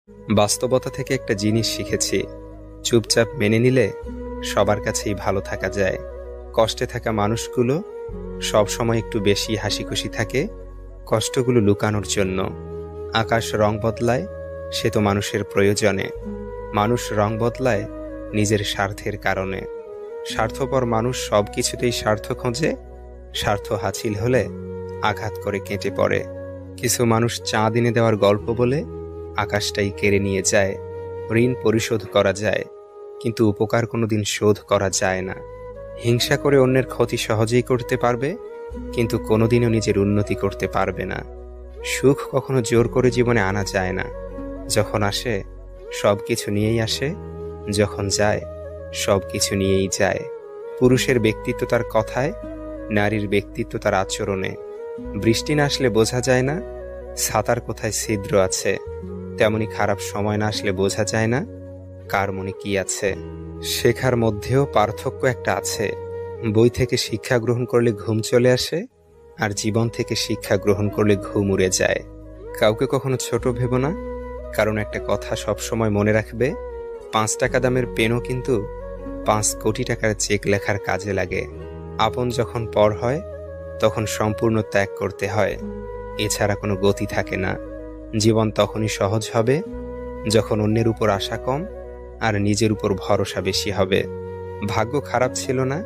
বাস্তবতা থেকে একটা জিনিস শিখেছি, চুপচাপ মেনে নিলে সবার কাছেই ভালো থাকা যায়। কষ্টে থাকা মানুষগুলো সবসময় একটু বেশি হাসিখুশি থাকে কষ্টগুলো লুকানোর জন্য। আকাশ রং বদলায় সে তো মানুষের প্রয়োজনে, মানুষ রং বদলায় নিজের স্বার্থের কারণে। স্বার্থপর মানুষ সব কিছুতেই স্বার্থ খোঁজে, স্বার্থ হাসিল হলে আঘাত করে কেটে পড়ে। কিছু মানুষ চাঁদ এনে দেওয়ার গল্প বলে আকাশটাই কেড়ে নিয়ে যায়। ঋণ পরিশোধ করা যায়, কিন্তু উপকার কোনোদিন শোধ করা যায় না। হিংসা করে অন্যের ক্ষতি সহজেই করতে পারবে, কিন্তু কোনোদিনও নিজের উন্নতি করতে পারবে না। সুখ কখনো জোর করে জীবনে আনা যায় না। যখন আসে সব কিছু নিয়েই আসে, যখন যায় সব কিছু নিয়েই যায়। পুরুষের ব্যক্তিত্ব তার কথায়, নারীর ব্যক্তিত্ব তার আচরণে। বৃষ্টি না আসলে বোঝা যায় না ছাতার কোথায় ছিদ্র আছে, তেমনি খারাপ সময় না আসলে বোঝা যায় না কার মনে কি আছে। শেখার মধ্যেও পার্থক্য একটা আছে। বই থেকে শিক্ষা গ্রহণ করলে ঘুম চলে আসে, আর জীবন থেকে শিক্ষা গ্রহণ করলে ঘুম উড়ে যায়। কাউকে কখনো ছোট ভেবো না, কারণ একটা কথা সবসময় মনে রাখবে, 5 টাকা দামের পেনও কিন্তু 5 কোটি টাকার চেক লেখার কাজে লাগে। আপন যখন পর হয় তখন সম্পূর্ণ ত্যাগ করতে হয়, এছাড়া কোনো গতি থাকে না। জীবন তখনই সহজ হবে যখন অন্যের উপর আশা কম আর নিজের উপর ভরসা বেশি হবে। ভাগ্য খারাপ ছিল না,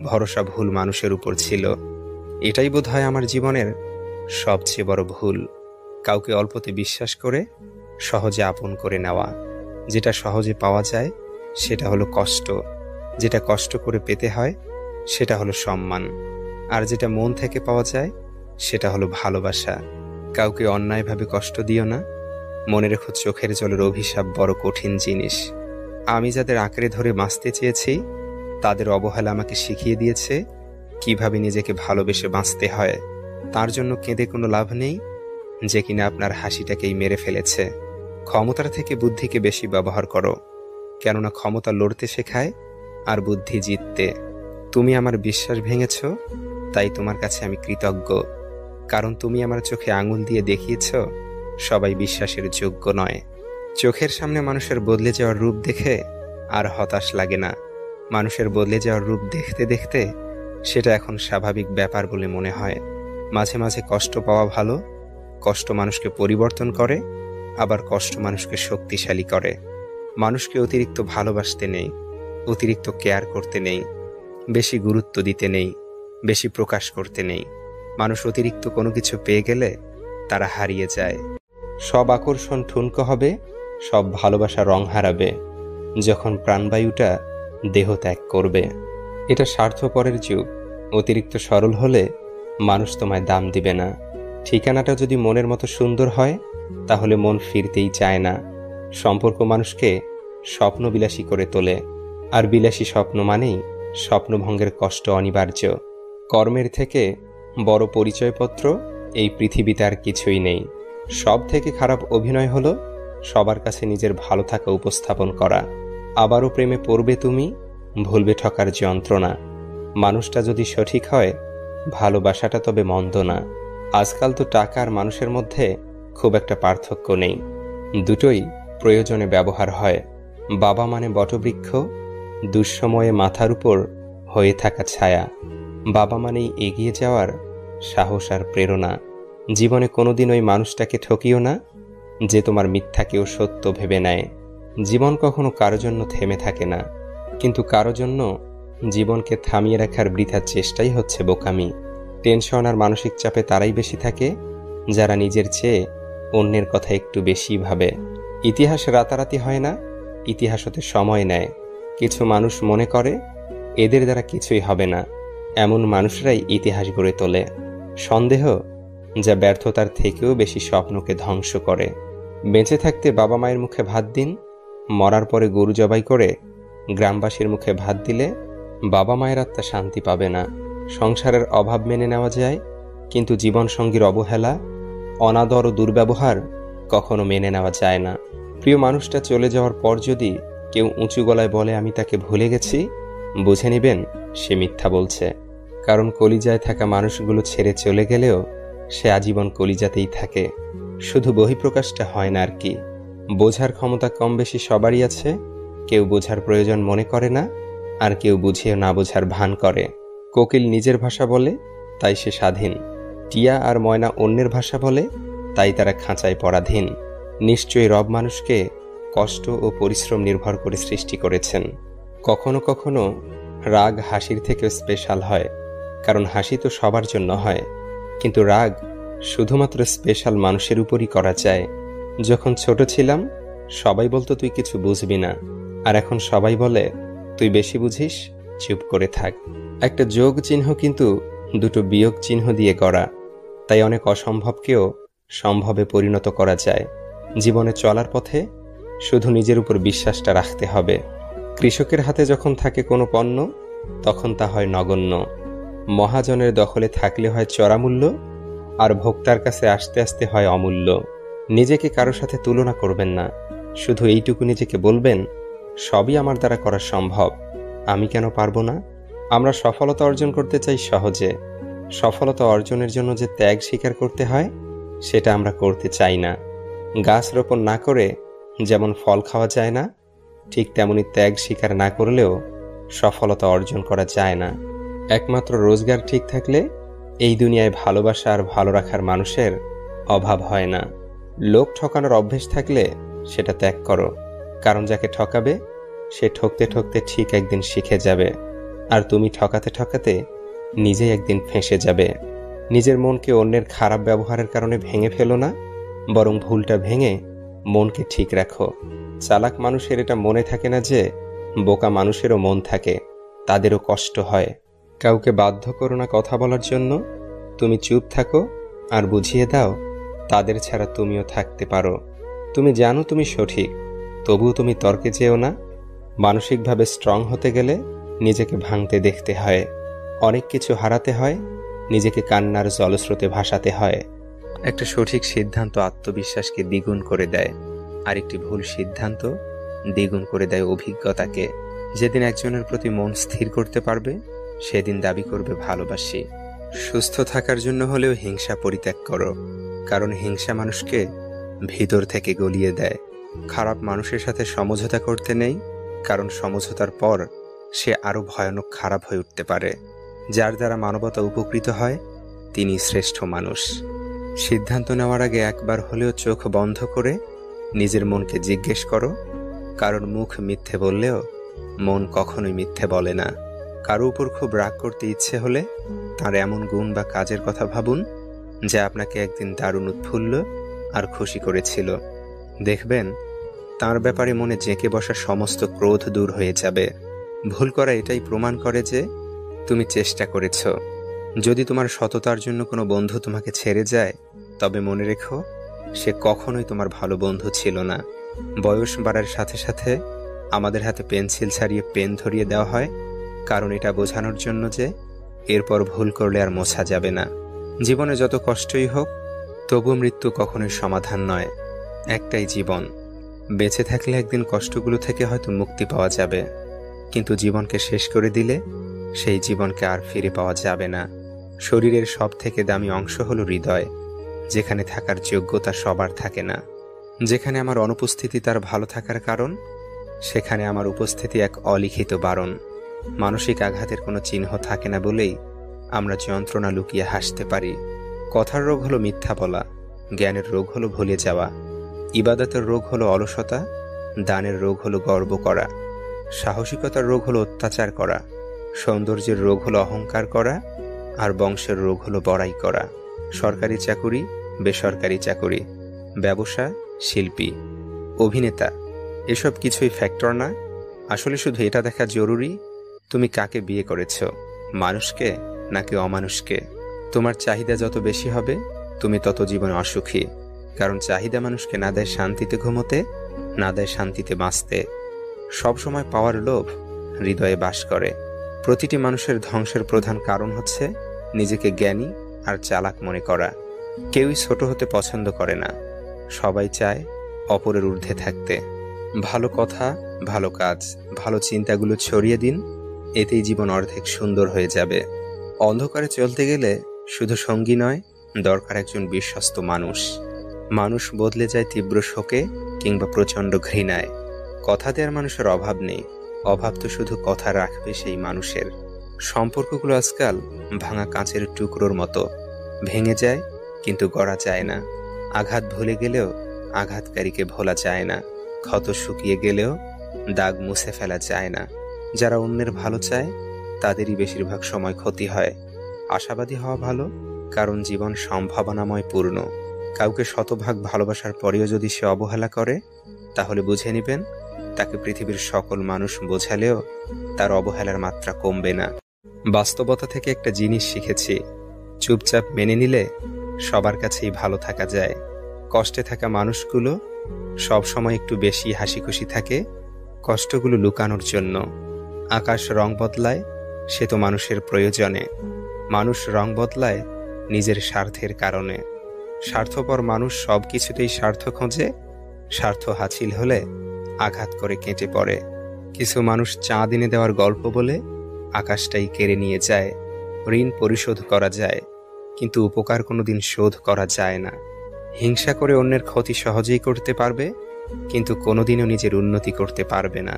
ভরসা ভুল মানুষের উপর ছিল। এটাই বোধহয় আমার জীবনের সবচেয়ে বড় ভুল। কাউকে অল্পতে বিশ্বাস করে সহজে আপন করে নেওয়া। যেটা সহজে পাওয়া যায় সেটা হলো কষ্ট, যেটা কষ্ট করে পেতে হয় সেটা হলো সম্মান, আর যেটা মন থেকে পাওয়া যায় সেটা হলো ভালোবাসা। কাউকে অন্যায়ভাবে কষ্ট দিও না, মনে রেখো চোখের জলের অভিশাপ বড় কঠিন জিনিস। আমি যাদের আঁকড়ে ধরে বাঁচতে চেয়েছি তাদের অবহেলা আমাকে শিখিয়ে দিয়েছে কিভাবে নিজেকে ভালোবেসে বাঁচতে হয়। তার জন্য কেঁদে কোনো লাভ নেই যে কিনা আপনার হাসিটাকেই মেরে ফেলেছে। ক্ষমতার থেকে বুদ্ধিকে বেশি ব্যবহার করো, কেননা ক্ষমতা লড়তে শেখায় আর বুদ্ধি জিততে। তুমি আমার বিশ্বাস ভেঙেছ, তাই তোমার কাছে আমি কৃতজ্ঞ, কারণ তুমি আমার চোখে আঙুল দিয়ে দেখিয়েছ সবাই বিশ্বাসের যোগ্য নয়। চোখের সামনে মানুষের বদলে যাওয়ার রূপ দেখে আর হতাশ লাগে না। মানুষের বদলে যাওয়ার রূপ দেখতে দেখতে সেটা এখন স্বাভাবিক ব্যাপার বলে মনে হয়। মাঝে মাঝে কষ্ট পাওয়া ভালো। কষ্ট মানুষকে পরিবর্তন করে, আবার কষ্ট মানুষকে শক্তিশালী করে। মানুষকে অতিরিক্ত ভালোবাসতে নেই, অতিরিক্ত কেয়ার করতে নেই, বেশি গুরুত্ব দিতে নেই, বেশি প্রকাশ করতে নেই। মানুষ অতিরিক্ত কোনো কিছু পেয়ে গেলে তারা হারিয়ে যায়। সব আকর্ষণ ঠুনকো হবে, সব ভালোবাসা রং হারাবে যখন প্রাণবায়ুটা দেহ ত্যাগ করবে। এটা স্বার্থপরের যুগ। অতিরিক্ত সরল হলে মানুষ তোমায় দাম দিবে না। ঠিকানাটা যদি মনের মতো সুন্দর হয় তাহলে মন ফিরতেই চায় না। সম্পর্ক মানুষকে স্বপ্নবিলাসী করে তোলে, আর বিলাসী স্বপ্ন মানেই স্বপ্নভঙ্গের কষ্ট অনিবার্য। কর্মের থেকে বড় পরিচয়পত্র এই পৃথিবীতে আর কিছুই নেই। সব থেকে খারাপ অভিনয় হলো সবার কাছে নিজের ভালো থাকা উপস্থাপন করা। আবারও প্রেমে পড়বে তুমি, ভুলবে ঠকার যন্ত্রণা। মানুষটা যদি সঠিক হয় ভালোবাসাটা তবে মন্দ না। আজকাল তো টাকা আর মানুষের মধ্যে খুব একটা পার্থক্য নেই, দুটোই প্রয়োজনে ব্যবহার হয়। বাবা মানে বটবৃক্ষ, দুঃসময়ে মাথার উপর হয়ে থাকা ছায়া। বাবা মানেই এগিয়ে যাওয়ার সাহস আর প্রেরণা। জীবনে কোনোদিন ওই মানুষটাকে ঠকিও না যে তোমার মিথ্যাকেও সত্য ভেবে নেয়। জীবন কখনো কারো জন্য থেমে থাকে না, কিন্তু কারো জন্য জীবনকে থামিয়ে রাখার বৃথা চেষ্টাই হচ্ছে বোকামি। টেনশন আর মানসিক চাপে তারাই বেশি থাকে যারা নিজের চেয়ে অন্যের কথা একটু বেশি ভাবে। ইতিহাস রাতারাতি হয় না, ইতিহাস হতে সময় নেয়। কিছু মানুষ মনে করে এদের দ্বারা কিছুই হবে না, এমন মানুষরাই ইতিহাস গড়ে তোলে। সন্দেহ যা ব্যর্থতার থেকেও বেশি স্বপ্নকে ধ্বংস করে। বেঁচে থাকতে বাবা মায়ের মুখে ভাত দিন, মরার পরে গরু জবাই করে গ্রামবাসীর মুখে ভাত দিলে বাবা মায়ের আত্মা শান্তি পাবে না। সংসারের অভাব মেনে নেওয়া যায়, কিন্তু জীবনসঙ্গীর অবহেলা, অনাদর ও দুর্ব্যবহার কখনো মেনে নেওয়া যায় না। প্রিয় মানুষটা চলে যাওয়ার পর যদি কেউ উঁচু গলায় বলে আমি তাকে ভুলে গেছি, বুঝে নেবেন সে মিথ্যা বলছে। কারণ কলিজায় থাকা মানুষগুলো ছেড়ে চলে গেলেও সে আজীবন কলিজাতেই থাকে, শুধু বহিঃপ্রকাশটা হয় না আর কি। বোঝার ক্ষমতা কম বেশি সবারই আছে, কেউ বোঝার প্রয়োজন মনে করে না, আর কেউ বুঝিয়ে না বোঝার ভান করে। কোকিল নিজের ভাষা বলে, তাই সে স্বাধীন। টিয়া আর ময়না অন্যের ভাষা বলে, তাই তারা খাঁচায় পরাধীন। নিশ্চয়ই রব মানুষকে কষ্ট ও পরিশ্রম নির্ভর করে সৃষ্টি করেছেন। কখনো কখনো রাগ হাসির থেকেও স্পেশাল হয়, কারণ হাসি তো সবার জন্য হয়, কিন্তু রাগ শুধুমাত্র স্পেশাল মানুষের উপরই করা যায়। যখন ছোট ছিলাম সবাই বলতো তুই কিছু বুঝবি না, আর এখন সবাই বলে তুই বেশি বুঝিস, চুপ করে থাক। একটা যোগ চিহ্ন কিন্তু দুটো বিয়োগ চিহ্ন দিয়ে গড়া, তাই অনেক অসম্ভবকেও সম্ভবে পরিণত করা যায়। জীবনে চলার পথে শুধু নিজের উপর বিশ্বাসটা রাখতে হবে। কৃষকের হাতে যখন থাকে কোনো পণ্য, তখন তা হয় নগণ্য। মহাজনের দখলে থাকলে হয় চড়া মূল্য, আর ভোক্তার কাছে আস্তে আস্তে হয় অমূল্য। নিজেকে কারো সাথে তুলনা করবেন না, শুধু এইটুকু নিজেকে বলবেন, সবই আমার দ্বারা করা সম্ভব, আমি কেন পারবো না। আমরা সফলতা অর্জন করতে চাই সহজে, সফলতা অর্জনের জন্য যে ত্যাগ স্বীকার করতে হয় সেটা আমরা করতে চাই না। গাছ রোপণ না করে যেমন ফল খাওয়া যায় না, ঠিক তেমনি ত্যাগ স্বীকার না করলেও সফলতা অর্জন করা যায় না। একমাত্র রোজগার ঠিক থাকলে এই দুনিয়ায় ভালোবাসা আর ভালো রাখার মানুষের অভাব হয় না। লোক ঠকানোর অভ্যেস থাকলে সেটা ত্যাগ করো, কারণ যাকে ঠকাবে সে ঠকতে ঠকতে ঠিক একদিন শিখে যাবে, আর তুমি ঠকাতে ঠকাতে নিজেই একদিন ফেঁসে যাবে। নিজের মনকে অন্যের খারাপ ব্যবহারের কারণে ভেঙে ফেলো না, বরং ভুলটা ভেঙে মনকে ঠিক রাখো। চালাক মানুষের এটা মনে থাকে না যে বোকা মানুষেরও মন থাকে, তাদেরও কষ্ট হয়। কাউকে বাধ্য করো না কথা বলার জন্য, তুমি চুপ থাকো আর বুঝিয়ে দাও তাদের ছাড়া তুমিও থাকতে পারো। তুমি জানো তুমি সঠিক, তবুও তুমি তর্কে যেও না। মানসিকভাবে স্ট্রং হতে গেলে নিজেকে ভাঙতে দেখতে হয়, অনেক কিছু হারাতে হয়, নিজেকে কান্নার জলস্রোতে ভাসাতে হয়। একটা সঠিক সিদ্ধান্ত আত্মবিশ্বাসকে দ্বিগুণ করে দেয়, আর একটি ভুল সিদ্ধান্ত দ্বিগুণ করে দেয় অভিজ্ঞতাকে। যেদিন একজনের প্রতি মন স্থির করতে পারবে, সেদিন দাবি করবে ভালোবাসি। সুস্থ থাকার জন্য হলেও হিংসা পরিত্যাগ করো, কারণ হিংসা মানুষকে ভিতর থেকে গলিয়ে দেয়। খারাপ মানুষের সাথে সমঝোতা করতে নেই, কারণ সমঝোতার পর সে আরো ভয়ানক খারাপ হয়ে উঠতে পারে। যার দ্বারা মানবতা উপকৃত হয় তিনি শ্রেষ্ঠ মানুষ। সিদ্ধান্ত নেওয়ার আগে একবার হলেও চোখ বন্ধ করে নিজের মনকে জিজ্ঞেস করো, কারণ মুখ মিথ্যে বললেও মন কখনোই মিথ্যে বলে না। কারো উপর খুব রাগ করতে ইচ্ছে হলে তার এমন গুণ বা কাজের কথা ভাবুন যা আপনাকে একদিন দারুণ উৎফুল্ল আর খুশি করেছিল। দেখবেন তার ব্যাপারে মনে জেঁকে বসা সমস্ত ক্রোধ দূর হয়ে যাবে। ভুল করা এটাই প্রমাণ করে যে তুমি চেষ্টা করেছ। যদি তোমার সততার জন্য কোনো বন্ধু তোমাকে ছেড়ে যায়, তবে মনে রেখো সে কখনোই তোমার ভালো বন্ধু ছিল না। বয়স বাড়ার সাথে সাথে আমাদের হাতে পেন্সিল ছাড়িয়ে পেন ধরিয়ে দেওয়া হয়, কারণ এটা বোঝানোর জন্য যে এরপর ভুল করলে আর মোছা যাবে না। জীবনে যত কষ্টই হোক, তবু মৃত্যু কখনোই সমাধান নয়। একটাই জীবন, বেঁচে থাকলে একদিন কষ্টগুলো থেকে হয়তো মুক্তি পাওয়া যাবে, কিন্তু জীবনকে শেষ করে দিলে সেই জীবনকে আর ফিরে পাওয়া যাবে না। শরীরের সব থেকে দামি অংশ হলো হৃদয়, যেখানে থাকার যোগ্যতা সবার থাকে না। যেখানে আমার অনুপস্থিতি তার ভালো থাকার কারণ, সেখানে আমার উপস্থিতি এক অলিখিত বারণ। মানসিক আঘাতের কোনো চিহ্ন থাকে না বলেই আমরা যন্ত্রণা লুকিয়ে হাসতে পারি। কথার রোগ হলো মিথ্যা বলা, জ্ঞানের রোগ হলো ভুলে যাওয়া, ইবাদতের রোগ হলো অলসতা, দানের রোগ হলো গর্ব করা, সাহসিকতার রোগ হলো অত্যাচার করা, সৌন্দর্যের রোগ হলো অহংকার করা, আর বংশের রোগ হলো বড়াই করা। সরকারি চাকুরি, বেসরকারি চাকুরি, ব্যবসা, শিল্পী, অভিনেতা, এসব কিছুই ফ্যাক্টর না। আসলে শুধু এটা দেখা জরুরি তুমি কাকে বিয়ে করেছ, মানুষকে নাকি অমানুষকে। তোমার চাহিদা যত বেশি হবে তুমি তত জীবনে অসুখী, কারণ চাহিদা মানুষকে না দেয় শান্তিতে ঘুমোতে, না দেয় শান্তিতে বাঁচতে। সবসময় পাওয়ার লোভ হৃদয়ে বাস করে। প্রতিটি মানুষের ধ্বংসের প্রধান কারণ হচ্ছে নিজেকে জ্ঞানী আর চালাক মনে করা। কেউই ছোট হতে পছন্দ করে না, সবাই চায় অপরের ঊর্ধ্বে থাকতে। ভালো কথা, ভালো কাজ, ভালো চিন্তাগুলো ছড়িয়ে দিন, এতেই জীবন অর্ধেক সুন্দর হয়ে যাবে। অন্ধকারে চলতে গেলে শুধু সঙ্গী নয়, দরকার একজন বিশ্বস্ত মানুষ। মানুষ বদলে যায় তীব্র শোকে, কিংবা প্রচণ্ড ঘৃণায়। কথা দেওয়ার মানুষের অভাব নেই, অভাব তো শুধু কথা রাখবে সেই মানুষের। সম্পর্কগুলো আজকাল ভাঙা কাঁচের টুকরোর মতো, ভেঙে যায় কিন্তু গড়া যায় না। আঘাত ভুলে গেলেও আঘাতকারীকে ভোলা যায় না, ক্ষত শুকিয়ে গেলেও দাগ মুছে ফেলা যায় না। যারা অন্যের ভালো চায় তাদেরই বেশিরভাগ সময় ক্ষতি হয়। আশাবাদী হওয়া ভালো, কারণ জীবন সম্ভাবনাময় পূর্ণ। কাউকে শতভাগ ভালোবাসার পরেও যদি সে অবহেলা করে, তাহলে বুঝে নেবেন তাকে পৃথিবীর সকল মানুষ বোঝালেও তার অবহেলার মাত্রা কমবে না। বাস্তবতা থেকে একটা জিনিস শিখেছি, চুপচাপ মেনে নিলে সবার কাছেই ভালো থাকা যায়। কষ্টে থাকা মানুষগুলো সব সময় একটু বেশি হাসি খুশি থাকে কষ্টগুলো লুকানোর জন্য। আকাশ রং বদলায় সে তো মানুষের প্রয়োজনে, মানুষ রং বদলায় নিজের স্বার্থের কারণে। স্বার্থপর মানুষ সব কিছুতেই স্বার্থ খোঁজে, স্বার্থ হাসিল হলে আঘাত করে কেটে পড়ে। কিছু মানুষ চাঁদ এনে দেওয়ার গল্প বলে আকাশটাই কেড়ে নিয়ে যায়। ঋণ পরিশোধ করা যায়, কিন্তু উপকার কোনোদিন শোধ করা যায় না। হিংসা করে অন্যের ক্ষতি সহজেই করতে পারবে, কিন্তু কোনোদিনও নিজের উন্নতি করতে পারবে না।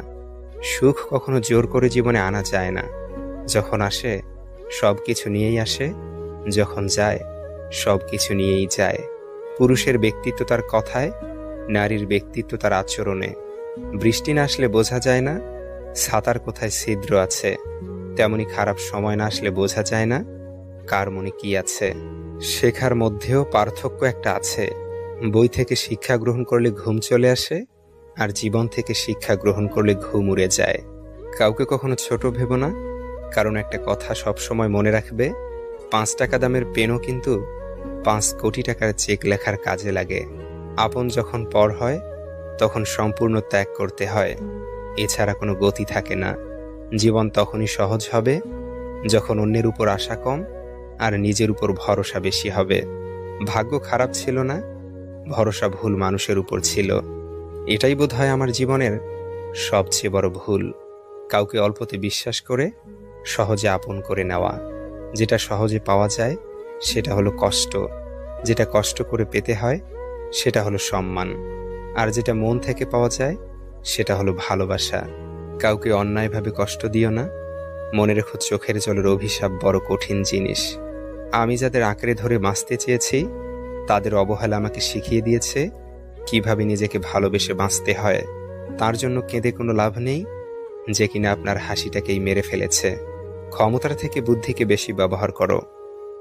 সুখ কখনো জোর করে জীবনে আনা যায় না। যখন আসে সব কিছু নিয়েই আসে, যখন যায় সব কিছু নিয়েই যায়। পুরুষের ব্যক্তিত্ব তার কথায়, নারীর ব্যক্তিত্ব তার আচরণে। বৃষ্টি না আসলে বোঝা যায় না ছাতার কোথায় ছিদ্র আছে, তেমনি খারাপ সময় না আসলে বোঝা যায় না কার মনে কি আছে। শেখার মধ্যেও পার্থক্য একটা আছে। বই থেকে শিক্ষা গ্রহণ করলে ঘুম চলে আসে, আর জীবন থেকে শিক্ষা গ্রহণ করলে ঘুম উড়ে যায়। কাউকে কখনো ছোট ভেবো না, কারণ একটা কথা সব সময় মনে রাখবে, 5 টাকা দামের পেনও কিন্তু 5 কোটি টাকার চেক লেখার কাজে লাগে। আপন যখন পর হয় তখন সম্পূর্ণ ত্যাগ করতে হয়, এছাড়া কোনো গতি থাকে না। জীবন তখনই সহজ হবে যখন অন্যের উপর আশা কম আর নিজের উপর ভরসা বেশি হবে। ভাগ্য খারাপ ছিল না, ভরসা ভুল মানুষের উপর ছিল। এটাই বোধহয় আমার জীবনের সবচেয়ে বড় ভুল, কাউকে অল্পতে বিশ্বাস করে সহজে আপন করে নেওয়া। যেটা সহজে পাওয়া যায় সেটা হলো কষ্ট, যেটা কষ্ট করে পেতে হয় সেটা হলো সম্মান, আর যেটা মন থেকে পাওয়া যায় সেটা হলো ভালোবাসা। কাউকে অন্যায়ভাবে কষ্ট দিও না, মনে রেখো চোখের জলের অভিশাপ বড় কঠিন জিনিস। আমি যাদের আঁকড়ে ধরে বাঁচতে চেয়েছি তাদের অবহেলা আমাকে শিখিয়ে দিয়েছে কিভাবে নিজেকে ভালোবেসে বাঁচতে হয়। তার জন্য কেঁদে কোনো লাভ নেই যে কিনা আপনার হাসিটাকেই মেরে ফেলেছে। ক্ষমতার থেকে বুদ্ধিকে বেশি ব্যবহার করো,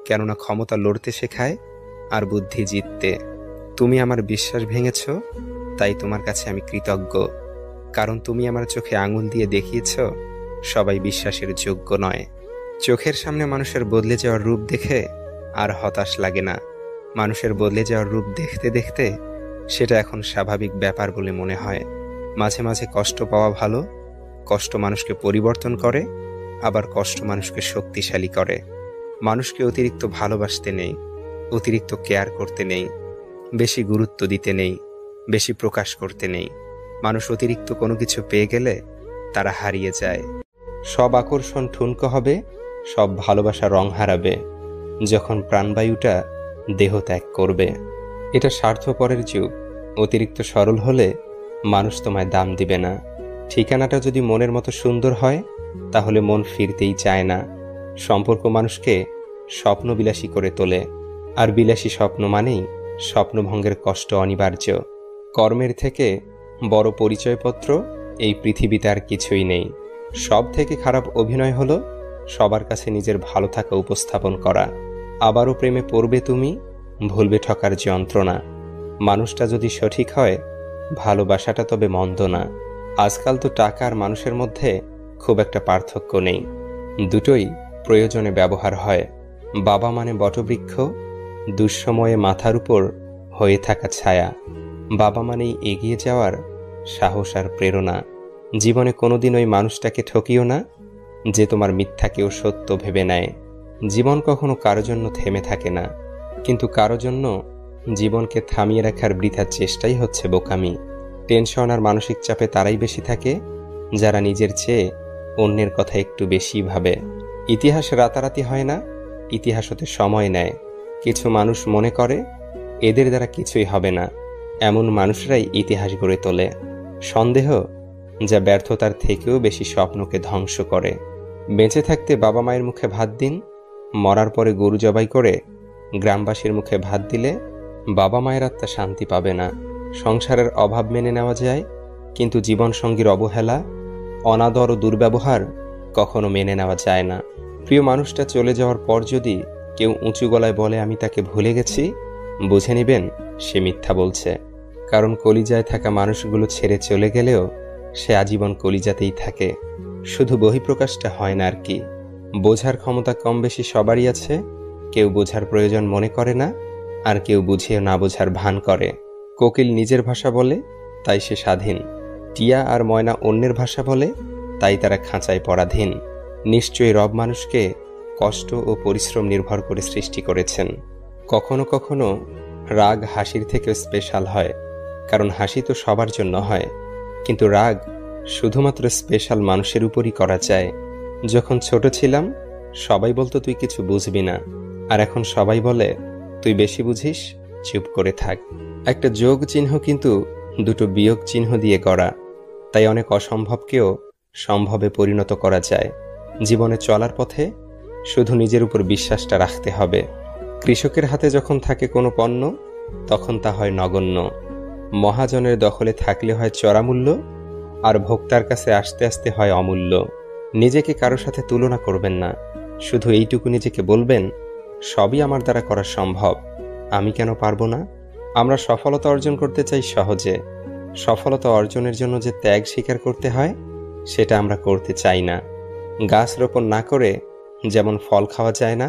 কেননা ক্ষমতা লড়তে শেখায় আর বুদ্ধি জিততে। তুমি আমার বিশ্বাস ভেঙেছ, তাই তোমার কাছে আমি কৃতজ্ঞ, কারণ তুমি আমার চোখে আঙুল দিয়ে দেখিয়েছ সবাই বিশ্বাসের যোগ্য নয়। চোখের সামনে মানুষের বদলে যাওয়ার রূপ দেখে আর হতাশ লাগে না। মানুষের বদলে যাওয়ার রূপ দেখতে দেখতে সেটা এখন স্বাভাবিক ব্যাপার বলে মনে হয়। মাঝে মাঝে কষ্ট পাওয়া ভালো, কষ্ট মানুষকে পরিবর্তন করে, আবার কষ্ট মানুষকে শক্তিশালী করে। মানুষকে অতিরিক্ত ভালোবাসতে নেই, অতিরিক্ত কেয়ার করতে নেই, বেশি গুরুত্ব দিতে নেই, বেশি প্রকাশ করতে নেই। মানুষ অতিরিক্ত কোনো কিছু পেয়ে গেলে তারা হারিয়ে যায়। সব আকর্ষণ ঠুনকো হবে, সব ভালোবাসা রং হারাবে যখন প্রাণবায়ুটা দেহ ত্যাগ করবে। এটা স্বার্থপরের যুগ। অতিরিক্ত সরল হলে মানুষ তোমায় দাম দিবে না। ঠিকানাটা যদি মনের মতো সুন্দর হয় তাহলে মন ফিরতেই চায় না। সম্পর্ক মানুষকে স্বপ্নবিলাসী করে তোলে, আর বিলাসী স্বপ্ন মানেই স্বপ্নভঙ্গের কষ্ট অনিবার্য। কর্মের থেকে বড় পরিচয়পত্র এই পৃথিবীতে আর কিছুই নেই। সব থেকে খারাপ অভিনয় হলো সবার কাছে নিজের ভালো থাকা উপস্থাপন করা। আবারও প্রেমে পড়বে তুমি, ভুলবে ঠকার যন্ত্রণা। মানুষটা যদি সঠিক হয় ভালোবাসাটা তবে মন্দ না। আজকাল তো টাকা আর মানুষের মধ্যে খুব একটা পার্থক্য নেই, দুটোই প্রয়োজনে ব্যবহার হয়। বাবা মানে বটবৃক্ষ, দুঃসময়ে মাথার উপর হয়ে থাকা ছায়া। বাবা মানেই এগিয়ে যাওয়ার সাহস আর প্রেরণা। জীবনে কোনোদিন ওই মানুষটাকে ঠকিও না যে তোমার মিথ্যাকেও সত্য ভেবে নেয়। জীবন কখনো কারো জন্য থেমে থাকে না, কিন্তু কারো জন্য জীবনকে থামিয়ে রাখার বৃথা চেষ্টাই হচ্ছে বোকামি। টেনশন আর মানসিক চাপে তারাই বেশি থাকে যারা নিজের চেয়ে অন্যের কথা একটু বেশি ভাবে। ইতিহাস রাতারাতি হয় না, ইতিহাস হতে সময় নেয়। কিছু মানুষ মনে করে এদের দ্বারা কিছুই হবে না, এমন মানুষরাই ইতিহাস গড়ে তোলে। সন্দেহ যা ব্যর্থতার থেকেও বেশি স্বপ্নকে ধ্বংস করে। বেঁচে থাকতে বাবা মায়ের মুখে ভাত দিন, মরার পরে গরু জবাই করে গ্রামবাসীর মুখে ভাত দিলে বাবা মায়ের আত্মা শান্তি পাবে না। সংসারের অভাব মেনে নেওয়া যায়, কিন্তু জীবনসঙ্গীর অবহেলা, অনাদর ও দুর্ব্যবহার কখনো মেনে নেওয়া যায় না। প্রিয় মানুষটা চলে যাওয়ার পর যদি কেউ উঁচু গলায় বলে আমি তাকে ভুলে গেছি, বুঝে নেবেন সে মিথ্যা বলছে। কারণ কলিজায় থাকা মানুষগুলো ছেড়ে চলে গেলেও সে আজীবন কলিজাতেই থাকে, শুধু বহিঃপ্রকাশটা হয় না আর কি। বোঝার ক্ষমতা কম বেশি সবারই আছে, কেউ বোঝার প্রয়োজন মনে করে না, আর কেউ বুঝিয়ে না বোঝার ভান করে। কোকিল নিজের ভাষা বলে, তাই সে স্বাধীন। টিয়া আর ময়না অন্যের ভাষা বলে, তাই তারা খাঁচায় পরাধীন। নিশ্চয়ই রব মানুষকে কষ্ট ও পরিশ্রম নির্ভর করে সৃষ্টি করেছেন। কখনো কখনো রাগ হাসির থেকেও স্পেশাল হয়, কারণ হাসি তো সবার জন্য হয়, কিন্তু রাগ শুধুমাত্র স্পেশাল মানুষের উপরই করা যায়। যখন ছোট ছিলাম সবাই বলতো তুই কিছু বুঝবি না, আর এখন সবাই বলে তুই বেশি বুঝিস, চুপ করে থাক। একটা যোগ চিহ্ন কিন্তু দুটো বিয়োগ চিহ্ন দিয়ে গড়া, তাই অনেক অসম্ভবকেও সম্ভবে পরিণত করা যায়। জীবনে চলার পথে শুধু নিজের উপর বিশ্বাসটা রাখতে হবে। কৃষকের হাতে যখন থাকে কোনো পণ্য, তখন তা হয় নগণ্য। মহাজনের দখলে থাকলে হয় চড়া মূল্য, আর ভোক্তার কাছে আসতে আসতে হয় অমূল্য। নিজেকে কারো সাথে তুলনা করবেন না, শুধু এইটুকু নিজেকে বলবেন সবই আমার দ্বারা করা সম্ভব, আমি কেন পারবো না। আমরা সফলতা অর্জন করতে চাই সহজে, সফলতা অর্জনের জন্য যে ত্যাগ স্বীকার করতে হয় সেটা আমরা করতে চাই না। গাছ রোপণ না করে যেমন ফল খাওয়া যায় না,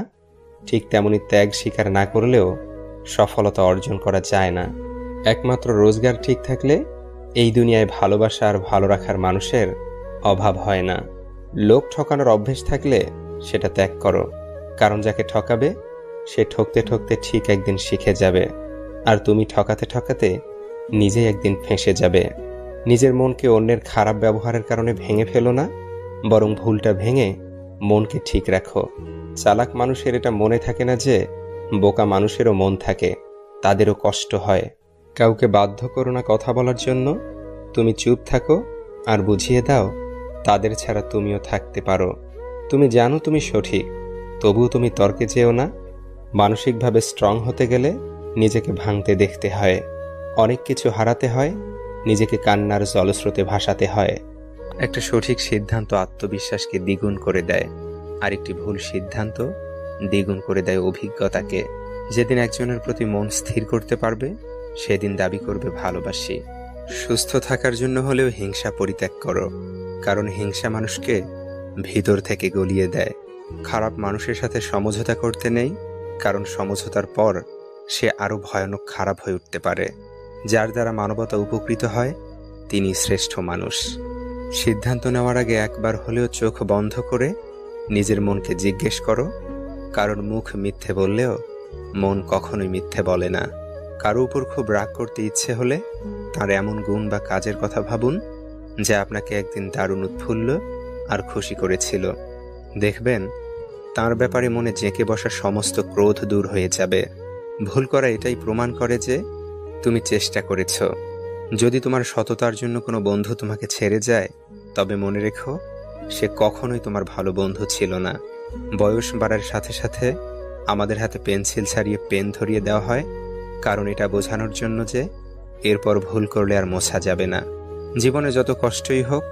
ঠিক তেমনি ত্যাগ স্বীকার না করলেও সফলতা অর্জন করা যায় না। একমাত্র রোজগার ঠিক থাকলে এই দুনিয়ায় ভালোবাসা আর ভালো রাখার মানুষের অভাব হয় না। লোক ঠকানোর অভ্যেস থাকলে সেটা ত্যাগ করো, কারণ যাকে ঠকাবে সে ঠকতে ঠকতে ঠিক একদিন শিখে যাবে, আর তুমি ঠকাতে ঠকাতে নিজেই একদিন ফেঁসে যাবে। নিজের মনকে অন্যের খারাপ ব্যবহারের কারণে ভেঙে ফেলো না, বরং ভুলটা ভেঙে মনকে ঠিক রাখো। চালাক মানুষের এটা মনে থাকে না যে বোকা মানুষেরও মন থাকে, তাদেরও কষ্ট হয়। কাউকে বাধ্য করো না কথা বলার জন্য, তুমি চুপ থাকো আর বুঝিয়ে দাও তাদের ছাড়া তুমিও থাকতে পারো। তুমি জানো তুমি সঠিক, তবুও তুমি তর্কে যেও না। মানসিকভাবে স্ট্রং হতে গেলে নিজেকে ভাঙতে দেখতে হয়, অনেক কিছু হারাতে হয়, নিজেকে কান্নার জলস্রোতে ভাসাতে হয়। একটা সঠিক সিদ্ধান্ত আত্মবিশ্বাসকে দ্বিগুণ করে দেয়, আর একটি ভুল সিদ্ধান্ত দ্বিগুণ করে দেয় অভিজ্ঞতাকে। যেদিন একজনের প্রতি মন স্থির করতে পারবে, সেদিন দাবি করবে ভালোবাসি। সুস্থ থাকার জন্য হলেও হিংসা পরিত্যাগ করো, কারণ হিংসা মানুষকে ভিতর থেকে গলিয়ে দেয়। খারাপ মানুষের সাথে সমঝোতা করতে নেই, কারণ সমঝোতার পর সে আরো ভয়ানক খারাপ হয়ে উঠতে পারে। যার দ্বারা মানবতা উপকৃত হয় তিনি শ্রেষ্ঠ মানুষ। সিদ্ধান্ত নেওয়ার আগে একবার হলেও চোখ বন্ধ করে নিজের মনকে জিজ্ঞেস করো, কারণ মুখ মিথ্যে বললেও মন কখনোই মিথ্যে বলে না। কারো উপর খুব রাগ করতে ইচ্ছে হলে তার এমন গুণ বা কাজের কথা ভাবুন যা আপনাকে একদিন দারুণ উৎফুল্ল আর খুশি করেছিল। দেখবেন তার ব্যাপারে মনে জেঁকে বসা সমস্ত ক্রোধ দূর হয়ে যাবে। ভুল করা এটাই প্রমাণ করে যে তুমি চেষ্টা করেছ। যদি তোমার সততার জন্য কোনো বন্ধু তোমাকে ছেড়ে যায়, তবে মনে রেখো সে কখনোই তোমার ভালো বন্ধু ছিল না। বয়স বাড়ার সাথে সাথে আমাদের হাতে পেন্সিল ছাড়িয়ে পেন ধরিয়ে দেওয়া হয়, কারণ এটা বোঝানোর জন্য যে এরপর ভুল করলে আর মোছা যাবে না। জীবনে যত কষ্টই হোক,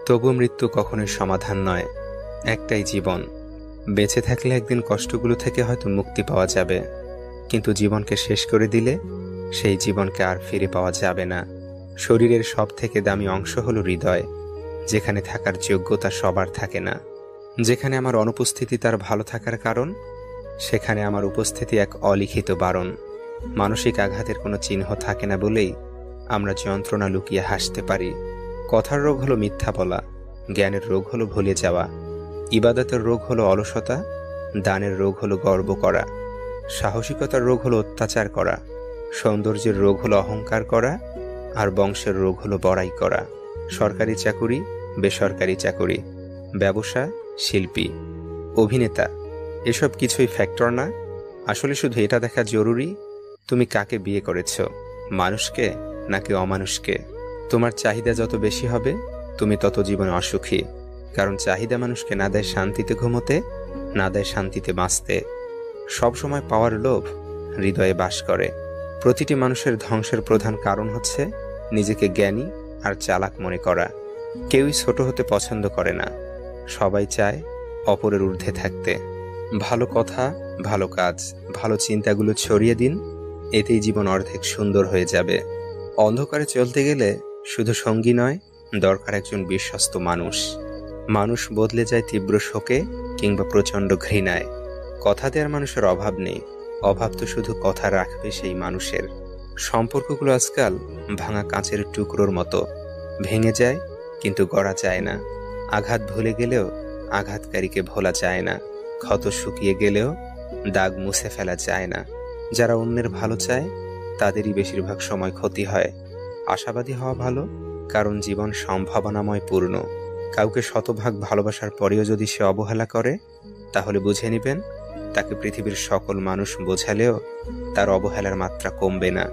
তবু মৃত্যু কখনোই সমাধান নয়। একটাই জীবন, বেঁচে থাকলে একদিন কষ্টগুলো থেকে হয়তো মুক্তি পাওয়া যাবে, কিন্তু জীবনকে শেষ করে দিলে সেই জীবনকে আর ফিরে পাওয়া যাবে না। শরীরের সব থেকে দামি অংশ হলো হৃদয়, যেখানে থাকার যোগ্যতা সবার থাকে না। যেখানে আমার অনুপস্থিতি তার ভালো থাকার কারণ, সেখানে আমার উপস্থিতি এক অলিখিত বারণ। মানসিক আঘাতের কোনো চিহ্ন থাকে না বলেই আমরা যন্ত্রণা লুকিয়ে হাসতে পারি। কথার রোগ হলো মিথ্যা বলা, জ্ঞানের রোগ হলো ভুলে যাওয়া, ইবাদতের রোগ হলো অলসতা, দানের রোগ হলো গর্ব করা, সাহসিকতার রোগ হলো অত্যাচার করা, সৌন্দর্যের রোগ হলো অহংকার করা, আর বংশের রোগ হলো বড়াই করা। সরকারি চাকুরি, বেসরকারি চাকুরি, ব্যবসা, শিল্পী, অভিনেতা, এসব কিছুই ফ্যাক্টর না। আসলে শুধু এটা দেখা জরুরি তুমি কাকে বিয়ে করেছ, মানুষকে নাকি অমানুষকে? তোমার চাহিদা যত বেশি হবে তুমি তত জীবনে অসুখী, কারণ চাহিদা মানুষকে না দেয় শান্তিতে ঘুমোতে, না দেয় শান্তিতে বাঁচতে। সবসময় পাওয়ার লোভ হৃদয়ে বাস করে। প্রতিটি মানুষের ধ্বংসের প্রধান কারণ হচ্ছে নিজেকে জ্ঞানী আর চালাক মনে করা। কেউই ছোট হতে পছন্দ করে না, সবাই চায় অপরের ঊর্ধ্বে থাকতে। ভালো কথা, ভালো কাজ, ভালো চিন্তাগুলো ছড়িয়ে দিন, এতেই জীবন অর্ধেক সুন্দর হয়ে যাবে। অন্ধকারে চলতে গেলে শুধু সঙ্গী নয়, দরকার একজন বিশ্বস্ত মানুষ। মানুষ বদলে যায় তীব্র শোকে কিংবা প্রচণ্ড ঘৃণায়। কথা দেওয়ার মানুষের অভাব নেই, অভাব তো শুধু কথা রাখবে সেই মানুষের। সম্পর্কগুলো আজকাল ভাঙা কাঁচের টুকরোর মতো, ভেঙে যায় কিন্তু গড়া যায় না। আঘাত ভুলে গেলেও আঘাতকারীকে ভোলা যায় না, ক্ষত শুকিয়ে গেলেও দাগ মুছে ফেলা যায় না। যারা অন্যের ভালো চায় তাদেরই বেশিরভাগ সময় ক্ষতি হয়। আশাবাদী হওয়া ভালো, কারণ জীবন সম্ভাবনাময় পূর্ণ। কাউকে শতভাগ ভালোবাসার পরেও যদি সে অবহেলা করে, তাহলে বুঝে নেবেন তাকে পৃথিবীর সকল মানুষ বোঝালেও তার অবহেলার মাত্রা কমবে না।